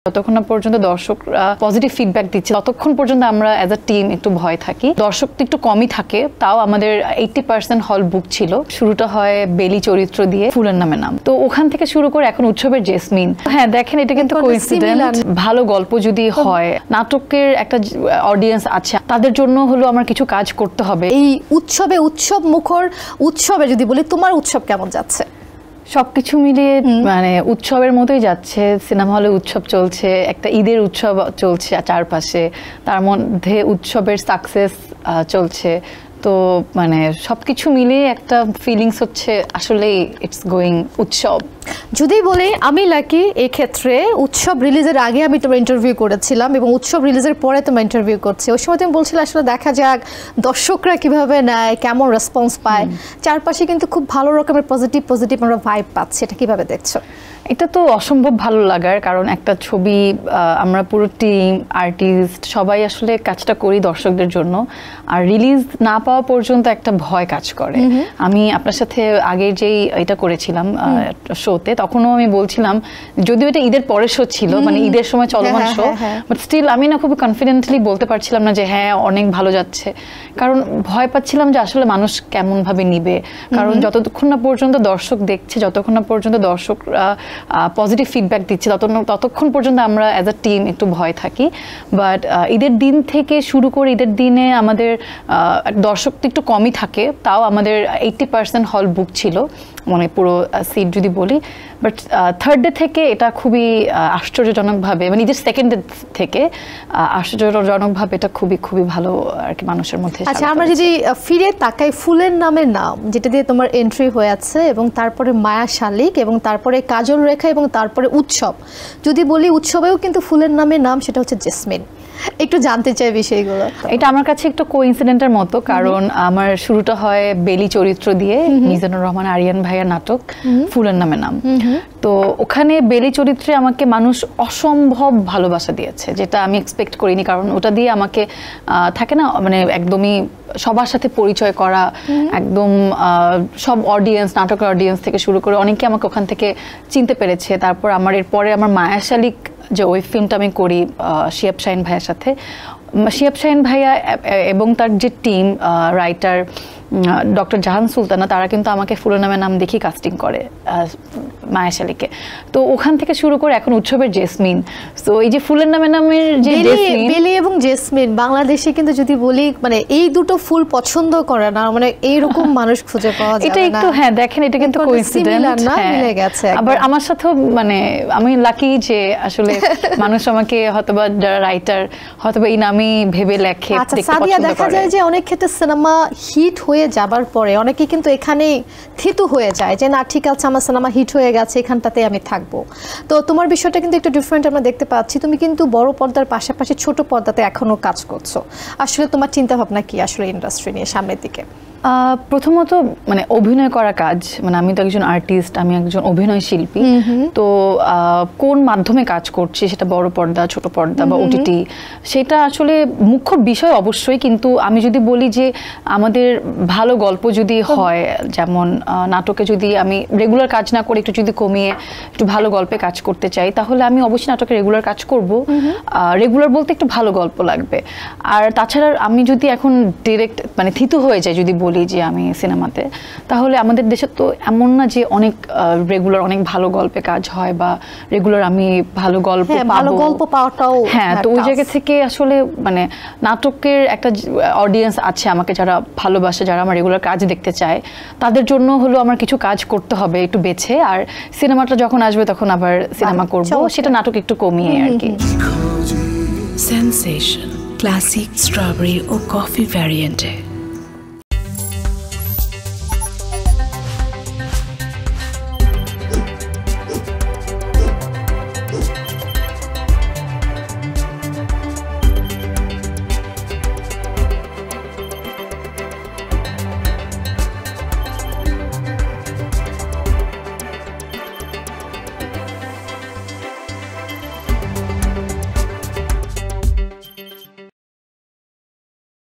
যতক্ষণ না পর্যন্ত দর্শকরা পজিটিভ ফিডব্যাক দিচ্ছে ততক্ষণ পর্যন্ত আমরা অ্যাজ আ টিম একটু ভয় থাকি। দর্শক তো একটু কমই থাকে, তাও আমাদের 80% হল বুক ছিল। শুরুটা হয় বেলি চরিত্র দিয়ে, ফুলের নামে নাম। তো ওখান থেকে শুরু করে এখন উৎসবের জেসমিন। হ্যাঁ দেখেন, এটা কিন্তু কোইন্সিডেন্ট। ভালো গল্প যদি হয়, নাটকের একটা অডিয়েন্স আছে, তাদের জন্য হলো আমার কিছু কাজ করতে হবে। এই উৎসবে, উৎসব মুখর উৎসবে যদি বলি, তোমার উৎসব কেমন যাচ্ছে? সবকিছু মিলিয়ে মানে উৎসবের মতোই যাচ্ছে। সিনেমা হলে উৎসব চলছে, একটা ঈদের উৎসব চলছে চারপাশে, তার মধ্যে উৎসবের সাকসেস চলছে। তো মানে সবকিছু মিলিয়ে একটা ফিলিংস হচ্ছে আসলে ইটস গোয়িং উৎসব। যদি বলি আমি লাকি, এই ক্ষেত্রে উৎসব রিলিজের আগে আমি তোমার ইন্টারভিউ করেছিলাম এবং উৎসব রিলিজের পরে তোমার ইন্টারভিউ করছি। ওই সময় তুমি বলছিলে আসলে দেখা যাক দর্শকরা কিভাবে নেয়, কেমন রেসপন্স পায়। চারপাশে কিন্তু খুব ভালো রকমের পজিটিভ আমরা ভাইব পাচ্ছি, এটা কিভাবে দেখছো? এটা তো অসম্ভব ভালো লাগার, কারণ একটা ছবি আমরা পুরো টিম, আর্টিস্ট সবাই আসলে কাজটা করি দর্শকদের জন্য। আর রিলিজ না পাওয়া পর্যন্ত একটা ভয় কাজ করে। আমি আপনার সাথে আগে যেই এটা করেছিলাম শোতে, তখনও আমি বলছিলাম, যদিও এটা ঈদের পরের শো ছিল, মানে ঈদের সময় চলমান শো, বাট স্টিল আমি না খুব কনফিডেন্টলি বলতে পারছিলাম না যে হ্যাঁ অনেক ভালো যাচ্ছে। কারণ ভয় পাচ্ছিলাম যে আসলে মানুষ কেমন ভাবে নিবে। কারণ যতক্ষণ না পর্যন্ত দর্শক দেখছে, যতক্ষণ না পর্যন্ত দর্শকরা পজিটিভ ফিডব্যাক দিচ্ছে, ততক্ষণ পর্যন্ত আমরা অ্যাজ আ টিম একটু ভয় থাকি। বাট ঈদের দিন থেকে শুরু করে ঈদের দিনে আমাদের দর্শক তো একটু কমই থাকে, তাও আমাদের 80% হল বুক ছিল, মানে পুরো সিট যদি বলি। বাট থার্ড ডে থেকে এটা খুবই আশ্চর্যজনকভাবে, মানে ঈদের সেকেন্ড ডে থেকে আশ্চর্যজনকভাবে এটা খুবই খুবই ভালো আর কি মানুষের মধ্যে। আচ্ছা, আমরা যদি ফিরে তাকাই, ফুলের নামের নাম যেটা দিয়ে তোমার এন্ট্রি হয়ে আছে, এবং তারপরে মায়া শালিক, এবং তারপরে কাজল রেখা, এবং তারপরে উৎসব। যদি বলি উৎসবেও কিন্তু ফুলের নামের নাম, সেটা হচ্ছে জেসমিন। একটু জানতে চাই বিষয়গুলো। এটা আমার কাছে একটু কোইন্সিডেন্টের মতো, কারণ আমার শুরুটা হয় বেলি চরিত্র দিয়ে, মিজানুর রহমান আরিয়ান ভাইয়ার নাটক ফুলের নামে নাম। তো ওখানে বেলি চরিত্রে আমাকে মানুষ অসম্ভব ভালোবাসা দিয়েছে, যেটা আমি এক্সপেক্ট করিনি। কারণ ওটা দিয়ে আমাকে থাকে না, মানে একদমই সবার সাথে পরিচয় করা, একদম সব অডিয়েন্স, নাটকের অডিয়েন্স থেকে শুরু করে অনেকে আমাকে ওখান থেকে চিনতে পেরেছে। তারপর আমার এরপরে আমার মায়া শালিক যে ওই ফিল্মটা আমি করি শিহাব শাহিন ভাইয়ের সাথে, শিহাব শাহিন ভাইয়া এবং তার যে টিম, রাইটার ডক্টর জাহান সুলতানা, তারা কিন্তু আমাকে ফুলের নামে নাম দেখি কাস্টিং করে মায়া শালিকে। তো ওখান থেকে শুরু করে এখন উৎসবের জেসমিন। তো এই যে ফুলের নামে নামের যে বেলি এবং জেসমিন, বাংলাদেশে কিন্তু যদি বলি মানে এই দুটো ফুল পছন্দ করে না, মানে এইরকম মানুষ খুঁজে পাওয়া যায় না। এটা একটু হ্যাঁ দেখেন, এটা কিন্তু কোইন্সিডেন্ট না, মিলে গেছে। আবার আমার সাথেও মানে আমি লাকি যে আসলে মানুষ আমাকে হয়তোবা যারা রাইটার হয়তোবা এই নামই ভেবে লেখে। সাদিয়া, দেখা যায় যে অনেক ক্ষেত্রে সিনেমা হিট হয়ে যাবার পরে অনেকে কিন্তু এখানেই থিতু হয়ে যায় যে না ঠিক আছে, আমার সিনেমা হিট হয়ে গেছে, এখানটাতে আমি থাকবো। তো তোমার বিষয়টা কিন্তু একটু ডিফারেন্ট আমরা দেখতে পাচ্ছি। তুমি কিন্তু বড় পর্দার পাশাপাশি ছোট পর্দাতে এখনো কাজ করছো। আসলে তোমার চিন্তা ভাবনা কি আসলে ইন্ডাস্ট্রি নিয়ে সামনের দিকে? প্রথমত মানে অভিনয় করা কাজ, মানে আমি তো একজন আর্টিস্ট, আমি একজন অভিনয় শিল্পী। তো কোন মাধ্যমে কাজ করছি, সেটা বড় পর্দা, ছোট পর্দা বা ওটিটি, সেটা আসলে মুখ্য বিষয় অবশ্যই। কিন্তু আমি যদি বলি যে আমাদের ভালো গল্প যদি হয়, যেমন নাটকে যদি আমি রেগুলার কাজ না করে একটু যদি কমিয়ে একটু ভালো গল্পে কাজ করতে চাই, তাহলে আমি অবশ্যই নাটকে রেগুলার কাজ করব। রেগুলার বলতে একটু ভালো গল্প লাগবে। আর তাছাড়া আমি যদি এখন ডিরেক্ট মানে থিতু হয়ে যাই যদি বলি যে আমি সিনেমাতে, তাহলে আমাদের দেশে তো এমন না যে অনেক রেগুলার অনেক ভালো গল্পে কাজ হয় বা রেগুলার আমি ভালো গল্প পাওয়াটাও। হ্যাঁ, তো ওই জায়গা থেকে আসলে মানে নাটকের একটা অডিয়েন্স আছে আমাকে যারা ভালোবাসে, যারা আমার রেগুলার কাজ দেখতে চায়, তাদের জন্য হলো আমার কিছু কাজ করতে হবে একটু বেছে। আর সিনেমাটা যখন আসবে তখন আবার সিনেমা করব, সেটা নাটক একটু কমিয়ে আর কি। সেনসেশন ক্লাসিক স্ট্রবেরি ও কফি ভ্যারিয়েন্টে